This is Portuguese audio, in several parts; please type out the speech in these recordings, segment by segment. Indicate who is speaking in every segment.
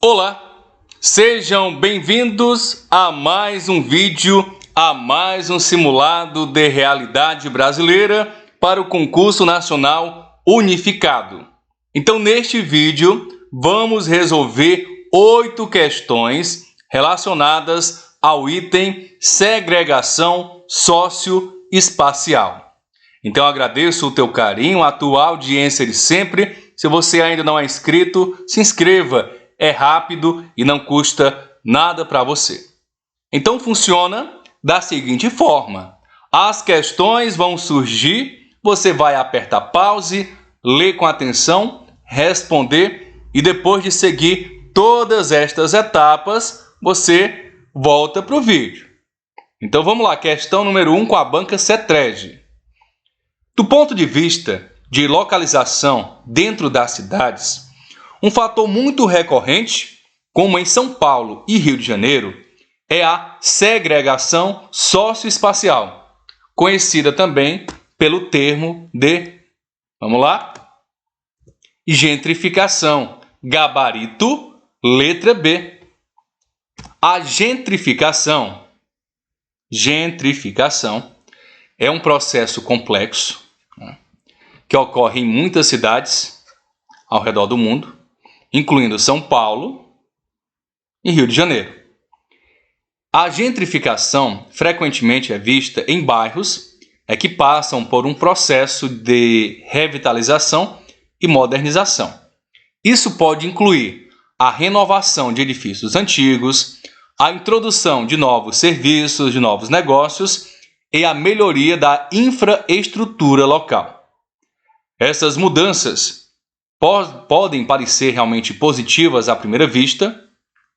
Speaker 1: Olá, sejam bem-vindos a mais um vídeo, a mais um simulado de realidade brasileira para o Concurso Nacional Unificado. Então, neste vídeo, vamos resolver 8 questões relacionadas ao item segregação socioespacial. Então, agradeço o teu carinho, a tua audiência de sempre. Se você ainda não é inscrito, se inscreva. É rápido e não custa nada para você. Então funciona da seguinte forma: as questões vão surgir, você vai apertar pause, ler com atenção, responder e depois de seguir todas estas etapas, você volta para o vídeo. Então vamos lá, questão número 1 com a banca CETREG. Do ponto de vista de localização dentro das cidades, um fator muito recorrente, como em São Paulo e Rio de Janeiro, é a segregação socioespacial, conhecida também pelo termo de, vamos lá, gentrificação. Gabarito, letra B. A gentrificação é um processo complexo, né, que ocorre em muitas cidades ao redor do mundo, incluindo São Paulo e Rio de Janeiro. A gentrificação frequentemente é vista em bairros que passam por um processo de revitalização e modernização. Isso pode incluir a renovação de edifícios antigos, a introdução de novos serviços, de novos negócios e a melhoria da infraestrutura local. Essas mudanças podem parecer realmente positivas à primeira vista,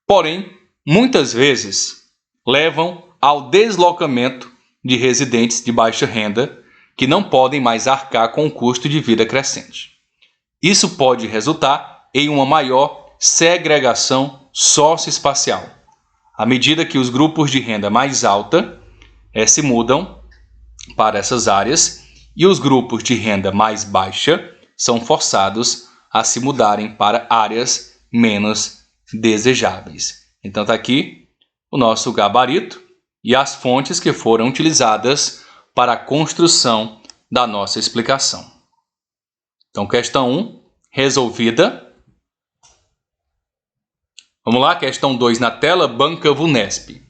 Speaker 1: porém, muitas vezes levam ao deslocamento de residentes de baixa renda que não podem mais arcar com o custo de vida crescente. Isso pode resultar em uma maior segregação socioespacial, à medida que os grupos de renda mais alta se mudam para essas áreas e os grupos de renda mais baixa são forçados a se mudarem para áreas menos desejáveis. Então está aqui o nosso gabarito e as fontes que foram utilizadas para a construção da nossa explicação. Então, questão 1, resolvida. Vamos lá, questão 2 na tela, banca VUNESP.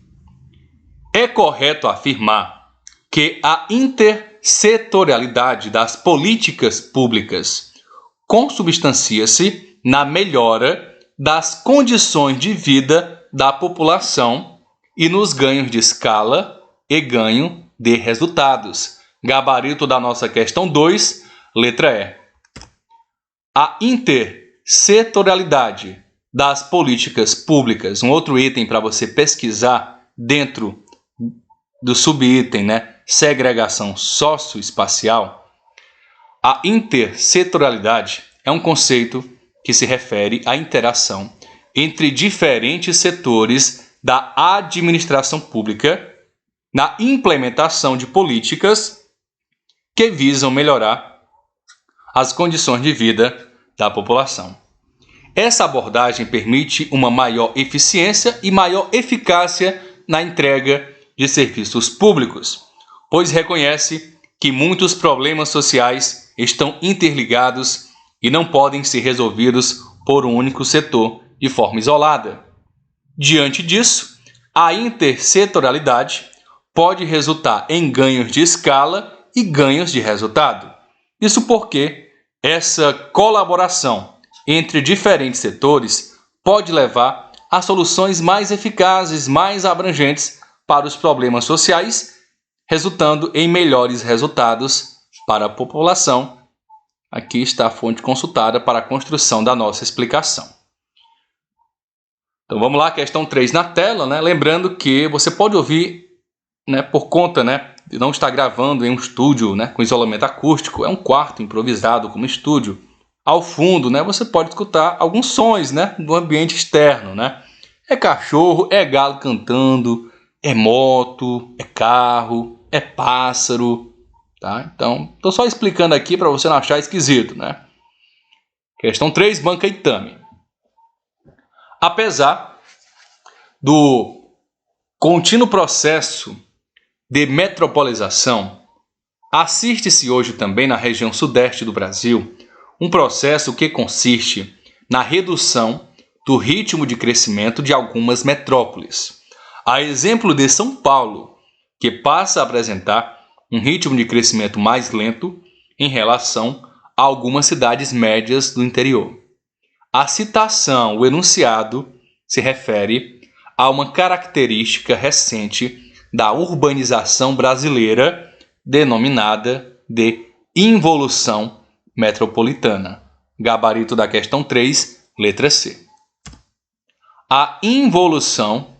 Speaker 1: É correto afirmar que a intersetorialidade das políticas públicas consubstancia-se na melhora das condições de vida da população e nos ganhos de escala e ganho de resultados. Gabarito da nossa questão 2, letra E. A intersetorialidade das políticas públicas, um outro item para você pesquisar dentro do subitem, né? Segregação socioespacial. A intersetorialidade é um conceito que se refere à interação entre diferentes setores da administração pública na implementação de políticas que visam melhorar as condições de vida da população. Essa abordagem permite uma maior eficiência e maior eficácia na entrega de serviços públicos, pois reconhece que muitos problemas sociais estão interligados e não podem ser resolvidos por um único setor de forma isolada. Diante disso, a intersetorialidade pode resultar em ganhos de escala e ganhos de resultado. Isso porque essa colaboração entre diferentes setores pode levar a soluções mais eficazes, mais abrangentes para os problemas sociais, resultando em melhores resultados para a população. Aqui está a fonte consultada para a construção da nossa explicação. Então vamos lá, questão 3 na tela, né? Lembrando que você pode ouvir, né, por conta, né, de não estar gravando em um estúdio, né, com isolamento acústico, é um quarto improvisado como estúdio. Ao fundo, né, você pode escutar alguns sons, né, do ambiente externo, né? É cachorro, é galo cantando, é moto, é carro, é pássaro. Tá? Então, estou só explicando aqui para você não achar esquisito, né? Questão 3, banca Itami. Apesar do contínuo processo de metropolização, assiste-se hoje também na região sudeste do Brasil um processo que consiste na redução do ritmo de crescimento de algumas metrópoles. A exemplo de São Paulo, que passa a apresentar um ritmo de crescimento mais lento em relação a algumas cidades médias do interior. A citação, o enunciado, se refere a uma característica recente da urbanização brasileira, denominada de involução metropolitana. Gabarito da questão 3, letra C. A involução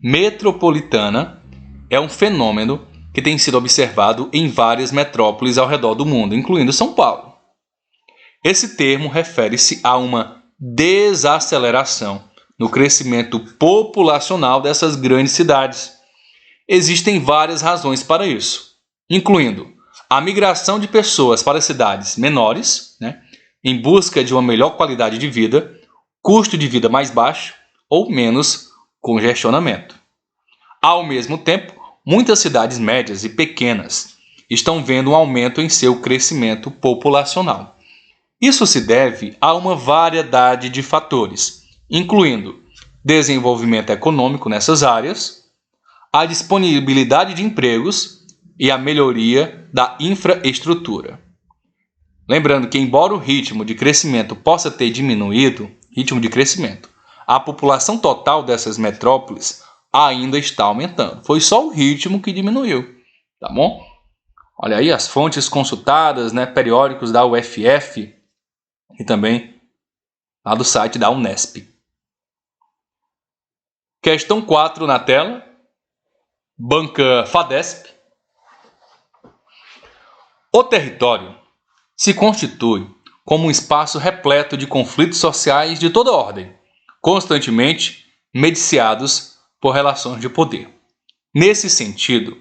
Speaker 1: metropolitana é um fenômeno que tem sido observado em várias metrópoles ao redor do mundo, incluindo São Paulo. Esse termo refere-se a uma desaceleração no crescimento populacional dessas grandes cidades. Existem várias razões para isso, incluindo a migração de pessoas para cidades menores, em busca de uma melhor qualidade de vida, custo de vida mais baixo ou menos congestionamento. Ao mesmo tempo, muitas cidades médias e pequenas estão vendo um aumento em seu crescimento populacional. Isso se deve a uma variedade de fatores, incluindo desenvolvimento econômico nessas áreas, a disponibilidade de empregos e a melhoria da infraestrutura. Lembrando que, embora o ritmo de crescimento possa ter diminuído, a população total dessas metrópoles ainda está aumentando. Foi só o ritmo que diminuiu, tá bom? Olha aí as fontes consultadas, periódicos da UFF e também lá do site da Unesp. Questão 4 na tela, banca FADESP. O território se constitui como um espaço repleto de conflitos sociais de toda ordem, constantemente mediciados por relações de poder. Nesse sentido,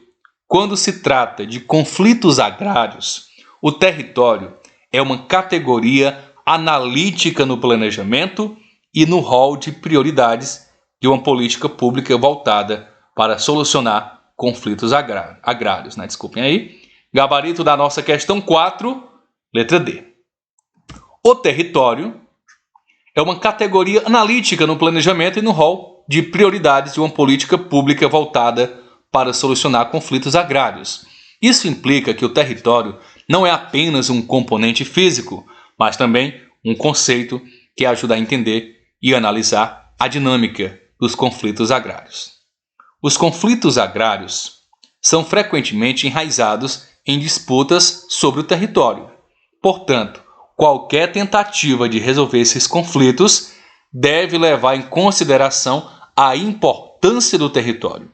Speaker 1: quando se trata de conflitos agrários, o território é uma categoria analítica no planejamento e no rol de prioridades de uma política pública voltada para solucionar conflitos agrários. Desculpem aí. Gabarito da nossa questão 4, letra D. O território é uma categoria analítica no planejamento e no rol de prioridades de uma política pública voltada para solucionar conflitos agrários. Isso implica que o território não é apenas um componente físico, mas também um conceito que ajuda a entender e analisar a dinâmica dos conflitos agrários. Os conflitos agrários são frequentemente enraizados em disputas sobre o território. Portanto, qualquer tentativa de resolver esses conflitos deve levar em consideração a importância do território.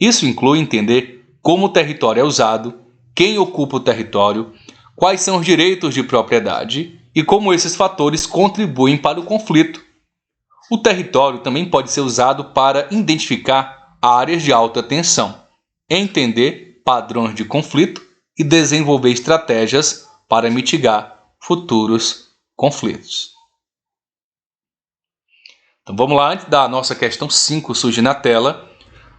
Speaker 1: Isso inclui entender como o território é usado, quem ocupa o território, quais são os direitos de propriedade e como esses fatores contribuem para o conflito. O território também pode ser usado para identificar áreas de alta tensão, entender padrões de conflito e desenvolver estratégias para mitigar futuros conflitos. Então vamos lá, antes da nossa questão 5 surgir na tela,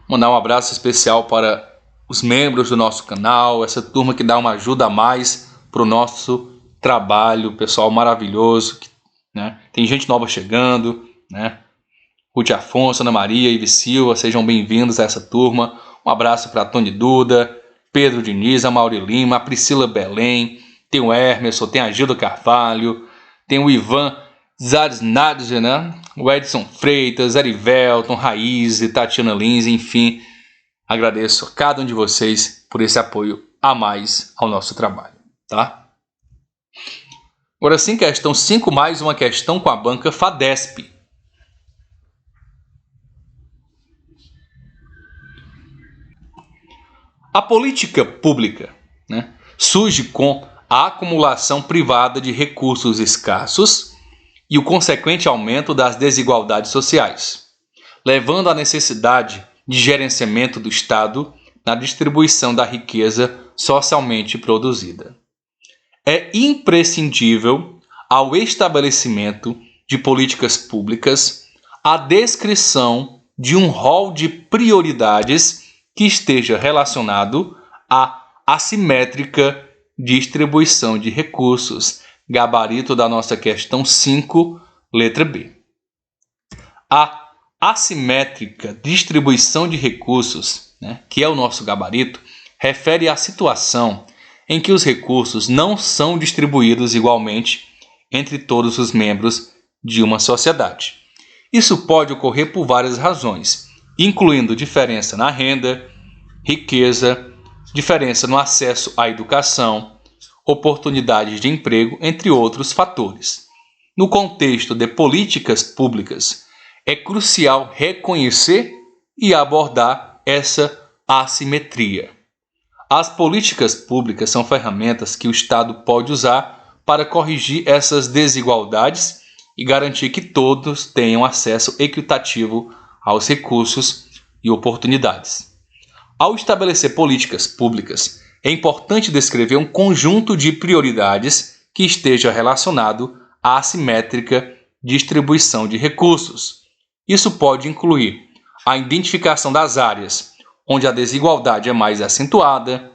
Speaker 1: mandar um abraço especial para os membros do nosso canal, essa turma que dá uma ajuda a mais para o nosso trabalho, pessoal maravilhoso, Tem gente nova chegando, Ruth Afonso, Ana Maria, Ives Silva, sejam bem-vindos a essa turma. Um abraço para Tony Duda, Pedro Diniz, a Mauri Lima, a Priscila Belém, tem o Hermerson, tem a Gilda Carvalho, tem o Ivan Zarsnadze, o Edson Freitas, Erivelton, Raiz, Tatiana Lins, enfim, agradeço a cada um de vocês por esse apoio a mais ao nosso trabalho, tá? Agora sim, questão 5, mais uma questão com a banca FADESP. A política pública surge com a acumulação privada de recursos escassos e o consequente aumento das desigualdades sociais, levando à necessidade de gerenciamento do Estado na distribuição da riqueza socialmente produzida. É imprescindível ao estabelecimento de políticas públicas a descrição de um rol de prioridades que esteja relacionado à assimétrica distribuição de recursos, gabarito da nossa questão 5, letra B. A assimétrica distribuição de recursos, que é o nosso gabarito, refere à situação em que os recursos não são distribuídos igualmente entre todos os membros de uma sociedade. Isso pode ocorrer por várias razões, incluindo diferença na renda, riqueza, diferença no acesso à educação, oportunidades de emprego, entre outros fatores. No contexto de políticas públicas, é crucial reconhecer e abordar essa assimetria. As políticas públicas são ferramentas que o Estado pode usar para corrigir essas desigualdades e garantir que todos tenham acesso equitativo aos recursos e oportunidades. Ao estabelecer políticas públicas, é importante descrever um conjunto de prioridades que esteja relacionado à assimétrica distribuição de recursos. Isso pode incluir a identificação das áreas onde a desigualdade é mais acentuada,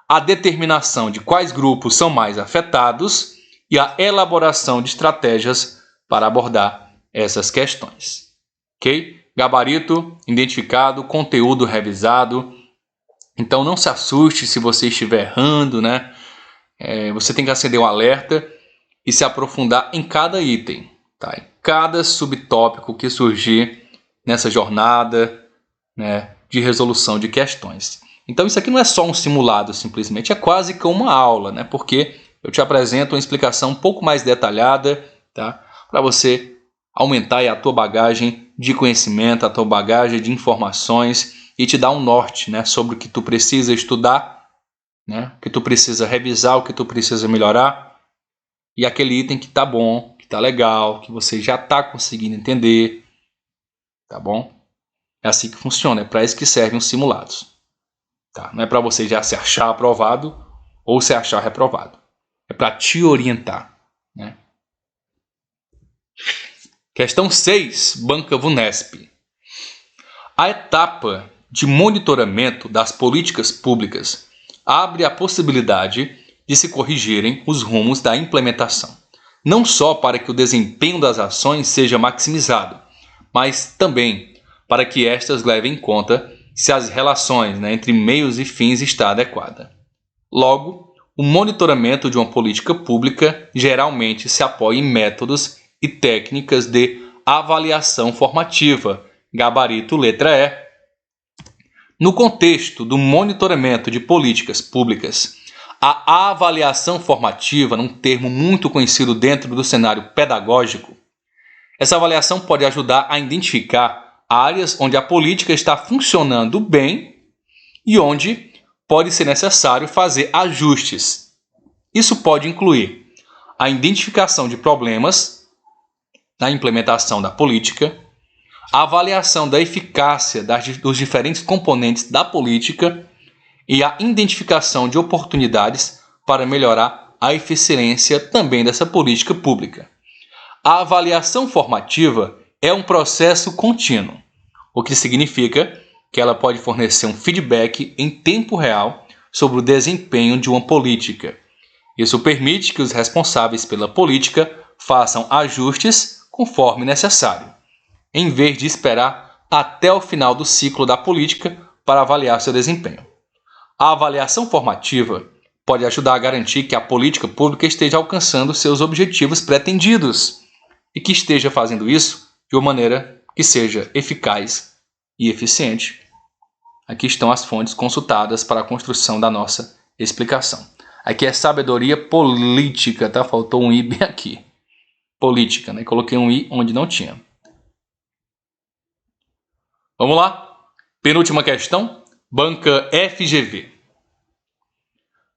Speaker 1: a determinação de quais grupos são mais afetados e a elaboração de estratégias para abordar essas questões. Ok? Gabarito identificado, conteúdo revisado. Então não se assuste se você estiver errando, você tem que acender um alerta e se aprofundar em cada item, tá? Em cada subtópico que surgir nessa jornada, de resolução de questões. Então isso aqui não é só um simulado, simplesmente é quase que uma aula, porque eu te apresento uma explicação um pouco mais detalhada, tá? Para você aumentar aí a tua bagagem de conhecimento, a tua bagagem de informações e te dar um norte, sobre o que tu precisa estudar, o que tu precisa revisar, o que tu precisa melhorar e aquele item que tá bom, que tá legal, que você já tá conseguindo entender, tá bom? É assim que funciona, é para isso que servem os simulados. Tá? Não é para você já se achar aprovado ou se achar reprovado. É para te orientar. Questão 6, Banca VUNESP. A etapa de monitoramento das políticas públicas abre a possibilidade de se corrigirem os rumos da implementação, não só para que o desempenho das ações seja maximizado, mas também para que estas levem em conta se as relações entre meios e fins está adequada. Logo, o monitoramento de uma política pública geralmente se apoia em métodos e técnicas de avaliação formativa, gabarito letra E. No contexto do monitoramento de políticas públicas, a avaliação formativa, um termo muito conhecido dentro do cenário pedagógico, essa avaliação pode ajudar a identificar áreas onde a política está funcionando bem e onde pode ser necessário fazer ajustes. Isso pode incluir a identificação de problemas na implementação da política, a avaliação da eficácia dos diferentes componentes da política e a identificação de oportunidades para melhorar a eficiência também dessa política pública. A avaliação formativa é um processo contínuo, o que significa que ela pode fornecer um feedback em tempo real sobre o desempenho de uma política. Isso permite que os responsáveis pela política façam ajustes conforme necessário, em vez de esperar até o final do ciclo da política para avaliar seu desempenho. A avaliação formativa pode ajudar a garantir que a política pública esteja alcançando seus objetivos pretendidos e que esteja fazendo isso de uma maneira que seja eficaz e eficiente. Aqui estão as fontes consultadas para a construção da nossa explicação. Aqui é sabedoria política, tá? Faltou um I bem aqui. Política, Coloquei um I onde não tinha. Vamos lá? Penúltima questão. Banca FGV.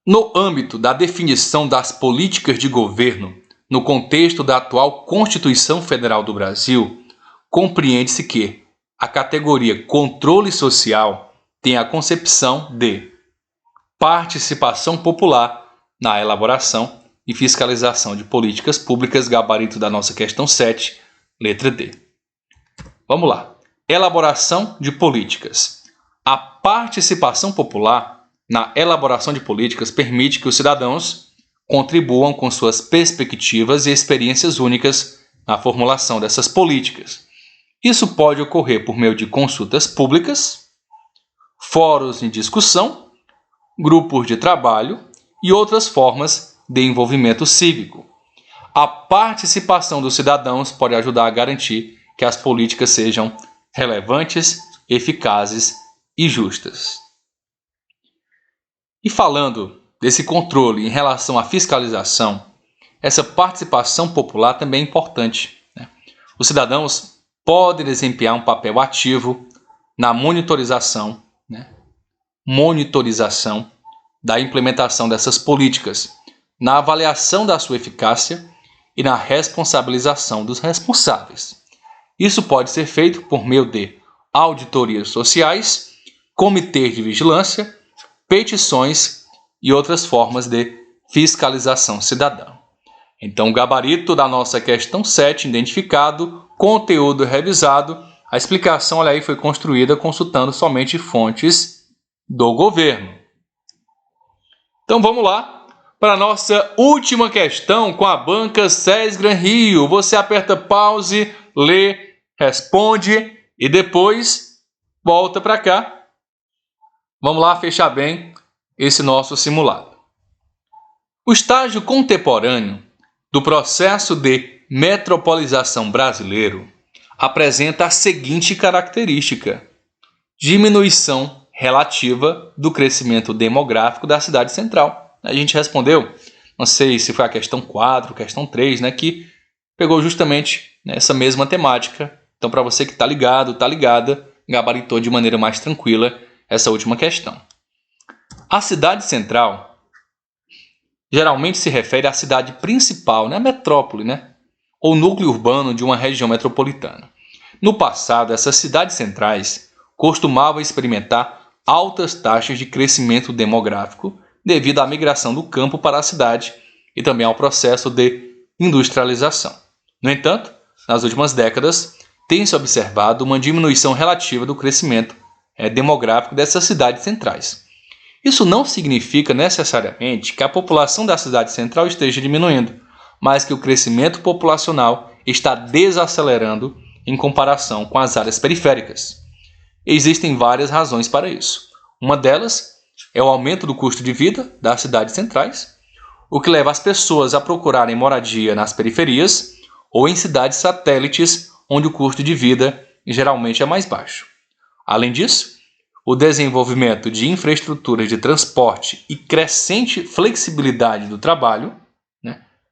Speaker 1: No âmbito da definição das políticas de governo, no contexto da atual Constituição Federal do Brasil, compreende-se que a categoria controle social tem a concepção de participação popular na elaboração e fiscalização de políticas públicas, gabarito da nossa questão 7, letra D. Vamos lá. Elaboração de políticas. A participação popular na elaboração de políticas permite que os cidadãos contribuam com suas perspectivas e experiências únicas na formulação dessas políticas. Isso pode ocorrer por meio de consultas públicas, fóruns de discussão, grupos de trabalho e outras formas de envolvimento cívico. A participação dos cidadãos pode ajudar a garantir que as políticas sejam relevantes, eficazes e justas. E falando desse controle em relação à fiscalização, essa participação popular também é importante, né? Os cidadãos podem desempenhar um papel ativo na monitorização da implementação dessas políticas, na avaliação da sua eficácia e na responsabilização dos responsáveis. Isso pode ser feito por meio de auditorias sociais, comitês de vigilância, petições e outras formas de fiscalização cidadã. Então, o gabarito da nossa questão 7 identificado, conteúdo revisado, a explicação, olha aí, foi construída consultando somente fontes do governo. Então, vamos lá para a nossa última questão com a banca SES Gran Rio. Você aperta pause, lê, responde e depois volta para cá. Vamos lá fechar bem esse nosso simulado. O estágio contemporâneo do processo de metropolização brasileiro apresenta a seguinte característica: diminuição relativa do crescimento demográfico da cidade central. A gente respondeu, não sei se foi a questão 4, questão 3, né, que pegou justamente essa mesma temática. Então, para você que está ligado, está ligada, gabaritou de maneira mais tranquila essa última questão. A cidade central geralmente se refere à cidade principal, né, metrópole, né, ou núcleo urbano de uma região metropolitana. No passado, essas cidades centrais costumavam experimentar altas taxas de crescimento demográfico devido à migração do campo para a cidade e também ao processo de industrialização. No entanto, nas últimas décadas, tem-se observado uma diminuição relativa do crescimento demográfico dessas cidades centrais. Isso não significa necessariamente que a população da cidade central esteja diminuindo, mas que o crescimento populacional está desacelerando em comparação com as áreas periféricas. Existem várias razões para isso. Uma delas é o aumento do custo de vida das cidades centrais, o que leva as pessoas a procurarem moradia nas periferias ou em cidades satélites, onde o custo de vida geralmente é mais baixo. Além disso, o desenvolvimento de infraestruturas de transporte e crescente flexibilidade do trabalho,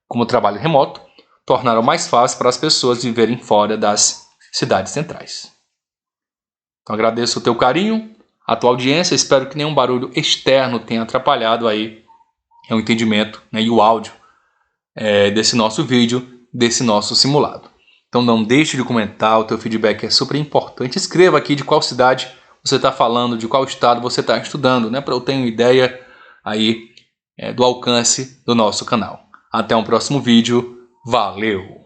Speaker 1: como o trabalho remoto, tornaram mais fácil para as pessoas viverem fora das cidades centrais. Então, agradeço o teu carinho, a tua audiência, espero que nenhum barulho externo tenha atrapalhado aí o entendimento, e o áudio desse nosso vídeo, desse nosso simulado. Então não deixe de comentar, o teu feedback é super importante. Escreva aqui de qual cidade você está falando, de qual estado você está estudando, para eu ter uma ideia aí do alcance do nosso canal. Até um próximo vídeo, valeu!